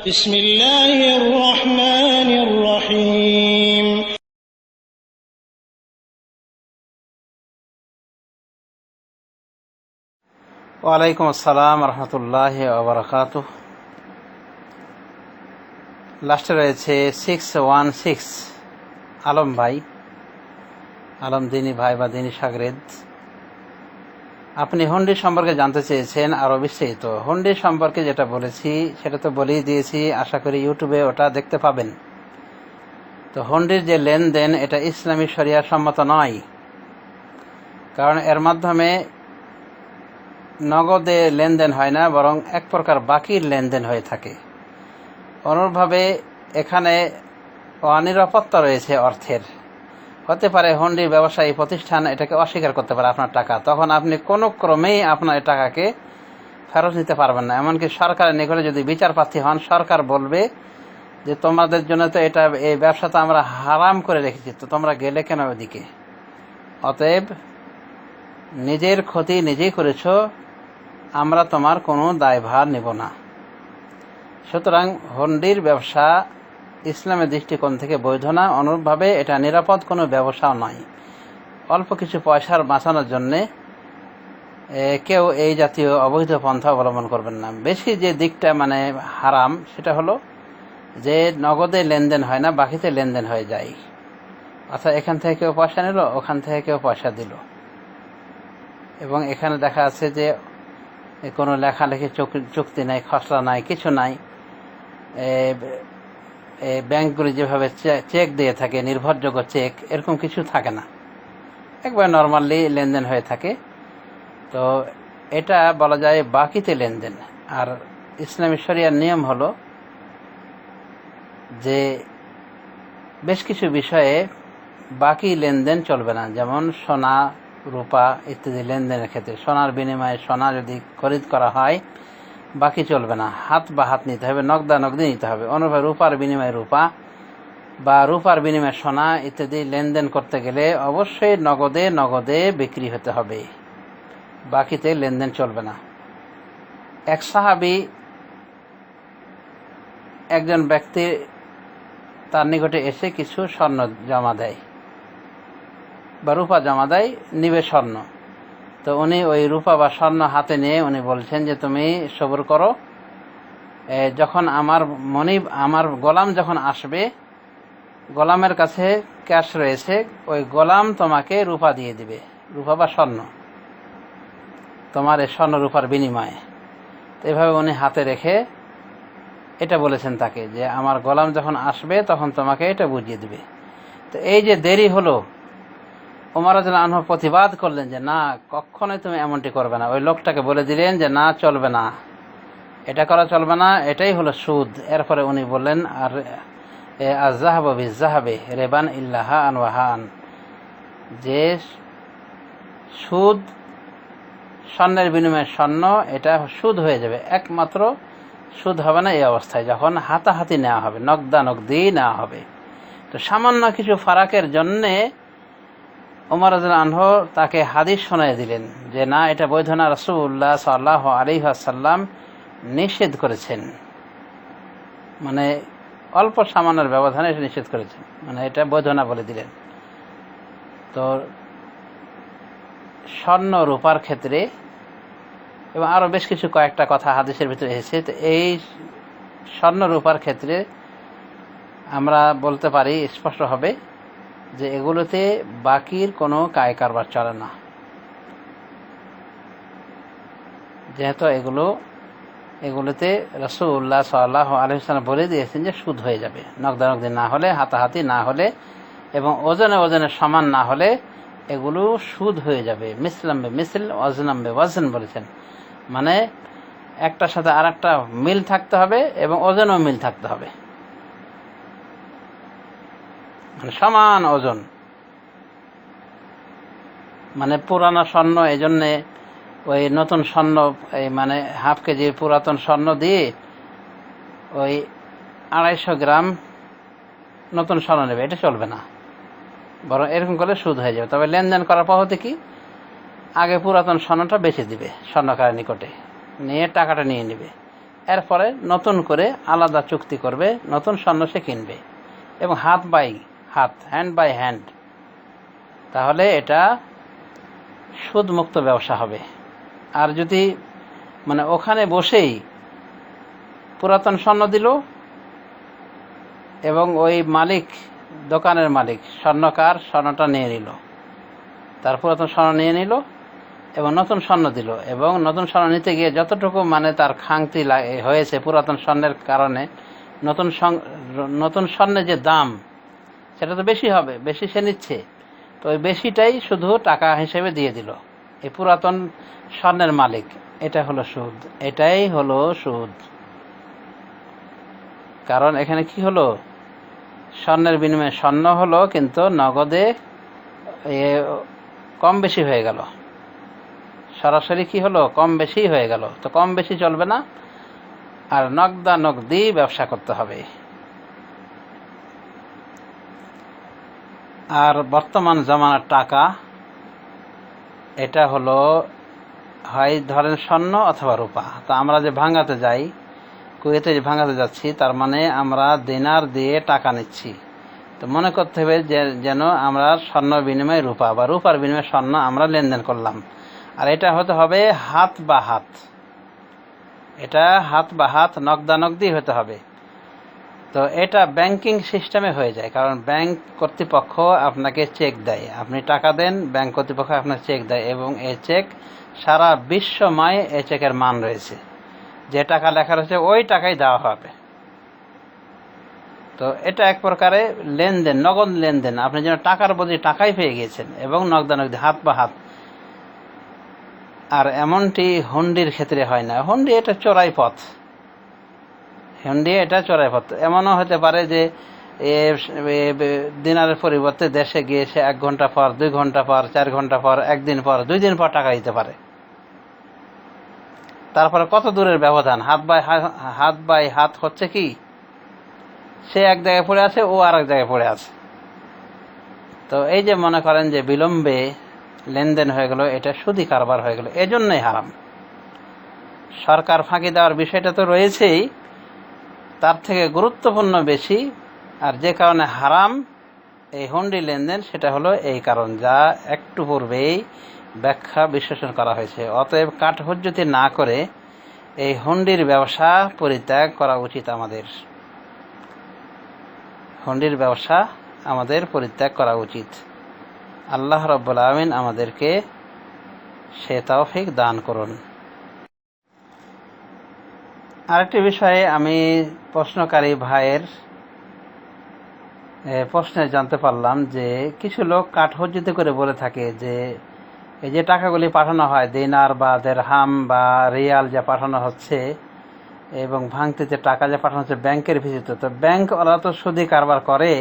بسم الله الرحمن الرحيم ওয়ালাইকুম আসসালাম রহমতুল্লাহি ওয়া বারাকাতুহু। লাস্টে রয়েছে 616 আলম ভাই, আলম দিনী ভাই বা দিনী সাগরেদ। আপনি হুন্ডি সম্পর্কে জানতে চেয়েছেন আরো বিস্তারিত। হুন্ডি সম্পর্কে যেটা বলেছি সেটা তো বলেই দিয়েছি, আশা করি ইউটিউবে ওটা দেখতে পাবেন। তো হুন্ডির যে লেনদেন এটা ইসলামী শরিয়া সম্মত নয়, কারণ এর মাধ্যমে নগদে লেনদেন হয় না, বরং এক প্রকার বাকির লেনদেন হয়ে থাকে। অনুরূপভাবে এখানে অনিরাপত্তা রয়েছে অর্থের। হতে পারে হুন্ডির ব্যবসায়ী প্রতিষ্ঠান এটাকে অস্বীকার করতে পারে আপনার টাকা, তখন আপনি কোনো ক্রমেই আপনার টাকাকে ফেরত নিতে পারবেন না। এমনকি সরকারের নিকটে যদি বিচার প্রার্থী হন, সরকার বলবে যে তোমাদের জন্য তো এই ব্যবসা তো আমরা হারাম করে রেখেছি, তো তোমরা গেলে কেন ওদিকে? অতএব নিজের ক্ষতি নিজেই করেছ, আমরা তোমার কোনো দায়ভার নেব না। সুতরাং হুন্ডির ব্যবসা ইসলামের দৃষ্টিকোণ থেকে বৈধ না। অনুরূপভাবে এটা নিরাপদ কোনো ব্যবসাও নয়। অল্প কিছু পয়সার বাঁচানোর জন্যে কেউ এই জাতীয় অবৈধ পন্থা অবলম্বন করবেন না। বেশি যে দিকটা হারাম সেটা হলো যে নগদে লেনদেন হয় না, বাকিতে লেনদেন হয়ে যায়। অর্থাৎ এখান থেকে কেউ পয়সা নিল, ওখান থেকে কেউ পয়সা দিল, এবং এখানে দেখা আছে যে কোনো লেখালেখি চুক্তি নাই, খসড়া নাই, কিছু নাই। ব্যাংকগুলি যেভাবে চেক দিয়ে থাকে, নির্ভরযোগ্য চেক, এরকম কিছু থাকে না, একবার নর্মালি লেনদেন হয়ে থাকে। তো এটা বলা যায় বাকিতে লেনদেন। আর ইসলামী শরিয়ার নিয়ম হলো যে বেশ কিছু বিষয়ে বাকি লেনদেন চলবে না, যেমন সোনা, রূপা ইত্যাদি লেনদেনের ক্ষেত্রে সোনার বিনিময়ে সোনা যদি খরিদ করা হয়, বাকি চলবে না, হাত বা হাত নিতে হবে, নগদানগদি নিতে হবে। অনুরূপে রূপার বিনিময়ে রূপা বা রূপার বিনিময়ে সোনা ইত্যাদি লেনদেন করতে গেলে অবশ্যই নগদে নগদে বিক্রি হতে হবে, বাকিতে লেনদেন চলবে না। এক সাহাবী একজন ব্যক্তি তার নিকটে এসে কিছু স্বর্ণ জমা দেয় বা রূপা জমা দেয়, নিবে স্বর্ণ। তো উনি ওই রূপা বা স্বর্ণ হাতে নিয়ে উনি বলছেন যে তুমি সবর করো, যখন আমার গোলাম যখন আসবে, গোলামের কাছে ক্যাশ রয়েছে, ওই গোলাম তোমাকে রূপা দিয়ে দিবে, রূপা বা স্বর্ণ, তোমার এই স্বর্ণ রূপার বিনিময়ে। তো এভাবে উনি হাতে রেখে এটা বলেছেন তাকে যে আমার গোলাম যখন আসবে তখন তোমাকে এটা বুঝিয়ে দিবে। তো এই যে দেরি হলো, ওমর রাদিয়াল্লাহু আনহু প্রতিবাদ করলেন যে না, কখনোই তুমি এমনটি করবে না। ওই লোকটাকে বলে দিলেন যে না, চলবে না, এটা করা চলবে না, এটাই হলো সুদ। এরপরে উনি বললেন আর আয-যাহাবু বিয-যাহাবি রিবান ইল্লা হাআন ওয়া হাআন, যে সুদ স্বর্ণের বিনিময়ে স্বর্ণ, এটা সুদ হয়ে যাবে, একমাত্র সুদ হবে না এই অবস্থায় যখন হাতাহাতি নেওয়া হবে, নগদানগদি নেওয়া হবে। তো সামান্য কিছু ফারাকের জন্যে ওমর রাদিয়াল্লাহু আনহু তাকে হাদিস শোনায় দিলেন যে না, এটা বৈধ না, রাসূলুল্লাহ সাল্লাল্লাহু আলাইহি ওয়াসাল্লাম নিষেধ করেছেন, অল্প সামান্যের ব্যবধানে এটা নিষেধ করেছেন, এটা বৈধ না বলে দিলেন। তো স্বর্ণ রূপার ক্ষেত্রে এবং আরো বেশ কিছু কয়েকটা কথা হাদিসের ভিতরে এসেছে। তো এই স্বর্ণ রূপার ক্ষেত্রে আমরা বলতে পারি স্পষ্ট হবে যে এগুলোতে বাকির কোনো কায় কারবার চলে না, যেহেতু এগুলোতে রাসূলুল্লাহ সাল্লাল্লাহু আলাইহি ওয়াসাল্লাম বলে দিয়েছেন যে সুদ হয়ে যাবে, নগদানগদি না হলে, হাতাহাতি না হলে এবং ওজনে সমান না হলে এগুলো সুদ হয়ে যাবে। মিসলাম বে মিসল, ওয়াজনাম বে ওয়াজন বলেছেন, একটার সাথে আরেকটা মিল থাকতে হবে এবং ওজনও মিল থাকতে হবে, সমান ওজন। পুরানো স্বর্ণ, এই জন্যে ওই নতুন স্বর্ণ হাফ কেজি পুরাতন স্বর্ণ দিয়ে ওই 250 গ্রাম নতুন স্বর্ণ নেবে, এটা চলবে না, বরং এরকম করলে সুদ হয়ে যাবে। তবে লেনদেন করার পদ্ধতি কি, আগে পুরাতন স্বর্ণটা বেচে দিবে স্বর্ণকারের নিকটে, নিয়ে টাকাটা নিয়ে নেবে, এরপরে নতুন করে আলাদা চুক্তি করবে, নতুন স্বর্ণ সে কিনবে এবং হাত বাই হাত, হ্যান্ড বাই হ্যান্ড। তাহলে এটা সুদমুক্ত ব্যবসা হবে। আর যদি মানে ওখানে বসেই পুরাতন স্বর্ণ দিল এবং ওই মালিক, দোকানের মালিক, স্বর্ণকার স্বর্ণটা নিয়ে নিল, তার পুরাতন স্বর্ণ নিয়ে নিল এবং নতুন স্বর্ণ দিল, এবং নতুন স্বর্ণ নিতে গিয়ে যতটুকু মানে তার খাংতি হয়েছে পুরাতন স্বর্ণের কারণে, নতুন স্বর্ণের যে দাম সেটা তো বেশি হবে, বেশি সে নিচ্ছে, তো ওই বেশিটাই শুধু টাকা হিসেবে দিয়ে দিল এই পুরাতন স্বর্ণের মালিক। এটা হলো সুদ, এটাই হলো সুদ। কারণ এখানে কি হলো, স্বর্ণের বিনিময়ে স্বর্ণ হলো, কিন্তু নগদে কম বেশি হয়ে গেল, সরাসরি কি হলো, কম বেশি হয়ে গেল। তো কম বেশি চলবে না, আর নগদি ব্যবসা করতে হবে। আর বর্তমান জামানার টাকা এটা হলো হয় ধরেন স্বর্ণ অথবা রূপা। তো আমরা যে ভাঙাতে যাই, কুয়েতে যে ভাঙাতে যাচ্ছি, তার মানে আমরা দিনার দিয়ে টাকা নিচ্ছি। তো মনে করতে হবে যেন আমরা স্বর্ণ বিনিময়ে রূপা বা রূপার বিনিময়ে স্বর্ণ আমরা লেনদেন করলাম। আর এটা হতে হবে হাত বা হাত, এটা হাত বা হাত, নগদানগদি হতে হবে। তো এটা ব্যাংকিং সিস্টেমে হয়ে যায়, কারণ ব্যাংক কর্তৃপক্ষ আপনাকে চেক দেয়, আপনি টাকা দেন, ব্যাংক কর্তৃপক্ষ আপনার চেক দেয়, এবং এই চেক সারা বিশ্বময় এই চেকের মান রয়েছে, যে টাকা লেখা রয়েছে ওই টাকাই দেওয়া হবে। তো এটা এক প্রকারে লেনদেন, নগদ লেনদেন, আপনি যেন টাকার বদলে টাকাই পেয়ে গিয়েছেন, এবং নগদানগদি হাত বা হাত। আর এমনটি হুন্ডির ক্ষেত্রে হয় না, হুন্ডি এটা চোরাই পথ, হুন্ডি এটা চোরাই পথ। এমনও হতে পারে যে দিনারের পরিবর্তে দেশে গিয়ে সে 1 ঘন্টা পর, 2 ঘন্টা পর, 4 ঘন্টা পর, 1 দিন পর, 2 দিন পর টাকা দিতে পারে। তারপরে কত দূরের ব্যবধান, হাত বাই হাত হচ্ছে কি, সে এক জায়গায় পড়ে আছে, ও আর এক জায়গায় পড়ে আছে। তো এই যে মনে করেন যে বিলম্বে লেনদেন হয়ে গেল, এটা সুদি কারবার হয়ে গেল, এজন্যই হারাম। সরকার ফাঁকি দেওয়ার বিষয়টা তো রয়েছেই, তার থেকে গুরুত্বপূর্ণ বেশি, আর যে কারণে হারাম এই হুন্ডি লেনদেন, সেটা হলো এই কারণ, যা একটু পূর্বেই ব্যাখ্যা বিশ্লেষণ করা হয়েছে। অতএব কাঠহুজ্জতি না করে এই হুন্ডির ব্যবসা পরিত্যাগ করা উচিত আমাদের, হুন্ডির ব্যবসা আমাদের পরিত্যাগ করা উচিত। আল্লাহ রাব্বুল আমিন আমাদেরকে সে তৌফিক দান করুন। আরেকটি বিষয়ে আমি প্রশ্নকারী ভাইয়ের প্রশ্নে জানতে পারলাম যে কিছু লোক কাঠহুজ্জতি করে বলে থাকে যে এই যে টাকাগুলি পাঠানো হয়, দিনার বা দিরহাম বা রিয়াল যা পাঠানো হচ্ছে, এবং ভাঙতে যে টাকা যা পাঠানো হচ্ছে ব্যাংকের ভিত্তিতে, তো ব্যাংক ওরা তো সুদি কারবার করে,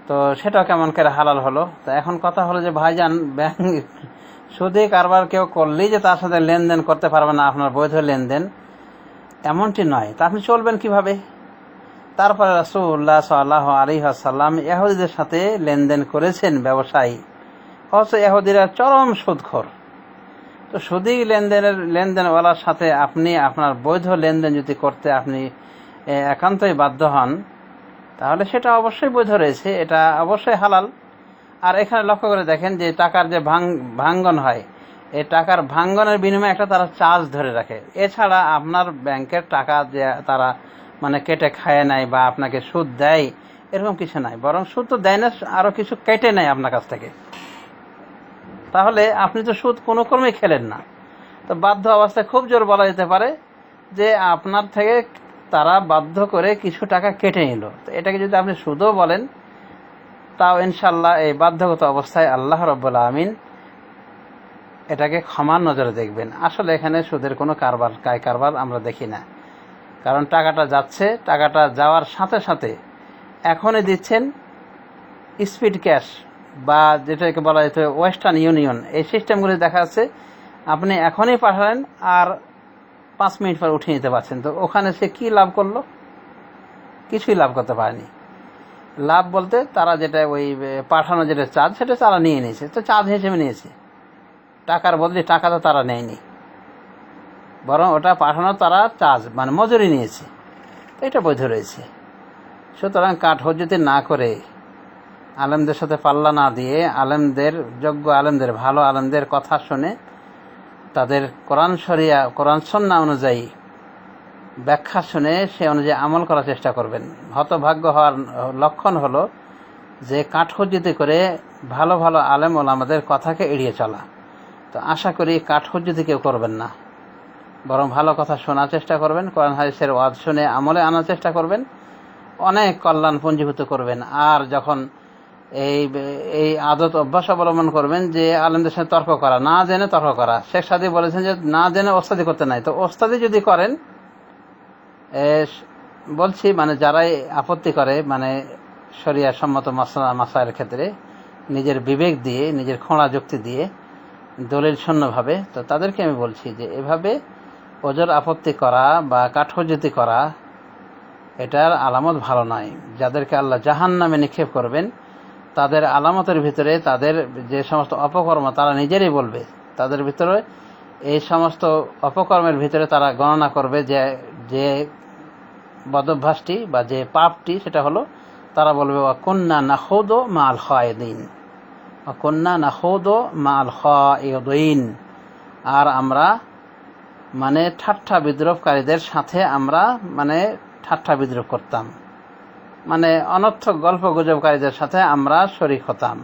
তো সেটাও কেমন করে হালাল হলো? তো এখন কথা হলো যে ভাইজান, ব্যাংক সুদি কারবার কেউ করলেই যে তার সাথে লেনদেন করতে পারবে না, আপনার বৈধ লেনদেন এমনটি নয়। তা আপনি চলবেন কিভাবে? তারপরে রাসূলুল্লাহ সাল্লাল্লাহু আলাইহি ওয়াসাল্লাম ইহুদিদের সাথে লেনদেন করেছেন, ব্যবসায়ী, অথচ ইহুদিরা চরম সুদখোর। তো সুদি লেনদেনওয়ালার সাথে আপনি আপনার বৈধ লেনদেন যদি করতে আপনি একান্তই বাধ্য হন, তাহলে সেটা অবশ্যই বৈধ রয়েছে, এটা অবশ্যই হালাল। আর এখানে লক্ষ্য করে দেখেন যে টাকার যে ভাঙ্গন হয়, এই টাকার ভাঙ্গনের বিনিময়ে একটা তারা চার্জ ধরে রাখে। এছাড়া আপনার ব্যাংকের টাকা যে তারা মানে কেটে খায় নাই বা আপনাকে সুদ দেয়, এরকম কিছু নাই, বরং সুদ তো দেয় না, আরো কিছু কেটে নেয় আপনার কাছ থেকে। তাহলে আপনি তো সুদ কোনো ক্রমেই খেলেন না। তো বাধ্য অবস্থায় খুব জোর বলা যেতে পারে যে আপনার থেকে তারা বাধ্য করে কিছু টাকা কেটে নিল। তো এটাকে যদি আপনি সুদও বলেন, তাও ইনশাল্লাহ এই বাধ্যগত অবস্থায় আল্লাহ রাব্বুল আমিন এটাকে ক্ষমার নজরে দেখবেন। আসলে এখানে সুদের কোনো কারবার আমরা দেখি না, কারণ টাকাটা যাচ্ছে, টাকাটা যাওয়ার সাথে সাথে এখনই দিচ্ছেন স্পিড ক্যাশ বা যেটাকে বলা যেত ওয়েস্টার্ন ইউনিয়ন, এই সিস্টেমগুলি দেখা যাচ্ছে আপনি এখনই পাঠালেন আর 5 মিনিট পর উঠিয়ে নিতে পারছেন। তো ওখানে সে কি লাভ করলো? কিছুই লাভ করতে পারেনি। লাভ বলতে তারা যেটা ওই পাঠানো যেটা চার্জ, সেটা তারা নিয়ে নিয়েছে, তো চার্জ হিসেবে নিয়েছে, টাকার বদলে টাকা তো তারা নেয়নি। বরং ওটা পাঠানো তারা চার্জ মানে মজুরি নিয়েছে, এটা বৈধ রয়েছে। সুতরাং কাঠ হজ্জতি না করে, আলেমদের সাথে পাল্লা না দিয়ে, আলেমদের, যোগ্য আলেমদের, ভালো আলেমদের কথা শুনে তাদের কোরআন শরিয়া, কোরআন সুন্নাহ অনুযায়ী ব্যাখ্যা শুনে সে অনুযায়ী আমল করার চেষ্টা করবেন। হতভাগ্য হওয়ার লক্ষণ হলো যে কাঠ হজ্জতি করে ভালো ভালো আলেম ওলামাদের কথাকে এড়িয়ে চলা। তো আশা করি কাঠ হজ্জতি কেউ করবেন না, বরং ভালো কথা শোনার চেষ্টা করবেন, কোরআন হাদিসের ওয়াজ শুনে আমলে আনার চেষ্টা করবেন, অনেক কল্যাণ পুঞ্জীভূত করবেন। আর যখন এই আদত অভ্যাস অবলম্বন করবেন যে আলেমদের সাথে তর্ক করা, না জেনে তর্ক করা। শেখ সাদি বলেছেন যে না জেনে ওস্তাদি করতে নাই। তো ওস্তাদি যদি করেন, বলছি মানে যারাই আপত্তি করে মানে শরিয়া সম্মত মাসাইলের ক্ষেত্রে নিজের বিবেক দিয়ে, নিজের খোঁড়া যুক্তি দিয়ে, দলিল শূন্যভাবে, তো তাদেরকে আমি বলছি যে এভাবে ওজোর আপত্তি করা বা কাঠহজ্জতি করা এটার আলামত ভালো নয়। যাদেরকে আল্লাহ জাহান্নামে নিক্ষেপ করবেন তাদের আলামতের ভিতরে তাদের যে সমস্ত অপকর্ম তারা নিজেরাই বলবে, তাদের ভিতরে এই সমস্ত অপকর্মের ভিতরে তারা গণনা করবে যে বদভ্যাসটি বা যে পাপটি, সেটা হলো তারা বলবে ওয়াকুন্না নাখুদু মাল খায়দিন, ওয়াকুন্না নাখুদু মাল খায়দিন, আর আমরা মানে ঠাট্টা বিদ্রোহকারীদের সাথে আমরা মানে ঠাট্টা বিদ্রোহ করতাম, মানে অনর্থক গল্প গুজবকারীদের সাথে আমরা শরীক হতাম।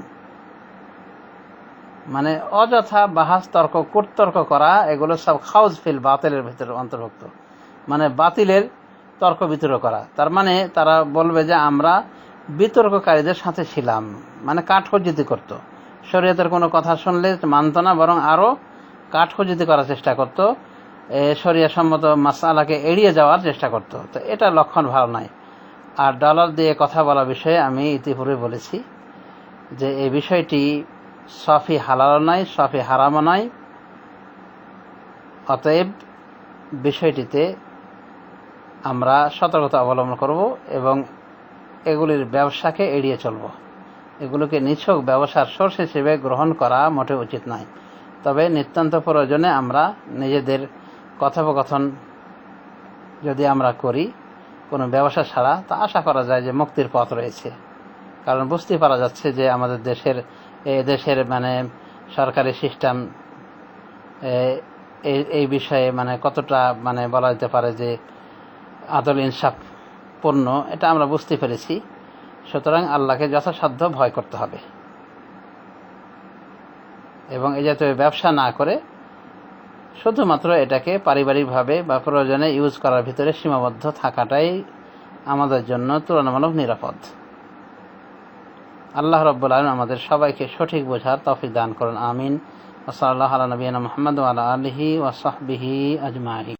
মানে অযথা বাহাস তর্ক, কুটতর্ক করা, এগুলো সব খাউজ ফিল বাতিলের ভিতরে অন্তর্ভুক্ত, মানে বাতিলের তর্ক বিতর্ক করা। তার মানে তারা বলবে যে আমরা বিতর্ককারীদের সাথে ছিলাম, মানে কাঠহজ্জতি করত, শরীয়তের কোনো কথা শুনলে মানত না, বরং আরো কাঠহজ্জতি করার চেষ্টা করত, শরিয়া সম্মত মাসআলাকে এড়িয়ে যাওয়ার চেষ্টা করত। তো এটা লক্ষণ ভালো নয়। আর ডলার দিয়ে কথা বলা বিষয়ে আমি ইতিপূর্বে বলেছি যে এই বিষয়টি সফি হালাল নয়, সফি হারামও নয়। অতএব বিষয়টিতে আমরা সতর্কতা অবলম্বন করব এবং এগুলির ব্যবসাকে এড়িয়ে চলব। এগুলোকে নিছক ব্যবসার সোর্স হিসেবে গ্রহণ করা মোটে উচিত নয়। তবে নিতান্ত প্রয়োজনে আমরা নিজেদের কথোপকথন যদি আমরা করি কোনো ব্যবসা ছাড়া, তা আশা করা যায় যে মুক্তির পথ রয়েছে। কারণ বুঝতে পারা যাচ্ছে যে আমাদের দেশের মানে সরকারি সিস্টেম এই বিষয়ে মানে কতটা মানে বলা যেতে পারে যে আদল ইনসাফ পূর্ণ, এটা আমরা বুঝতে পেরেছি। সুতরাং আল্লাহকে যথাসাধ্য ভয় করতে হবে এবং এই জাতীয় ব্যবসা না করে শুধুমাত্র এটাকে পারিবারিকভাবে বা প্রয়োজনে ইউজ করার ভিতরে সীমাবদ্ধ থাকাটাই আমাদের জন্য তুলনামূলক নিরাপদ। আল্লাহ রাব্বুল আলামিন আমাদের সবাইকে সঠিক বোঝার তৌফিক দান করুন। আমিন। ওয়া সাল্লাল্লাহু আলা নবিয়িনা মুহাম্মদ ওয়া আলা আলিহি ওয়া সাহবিহি আজমাইন।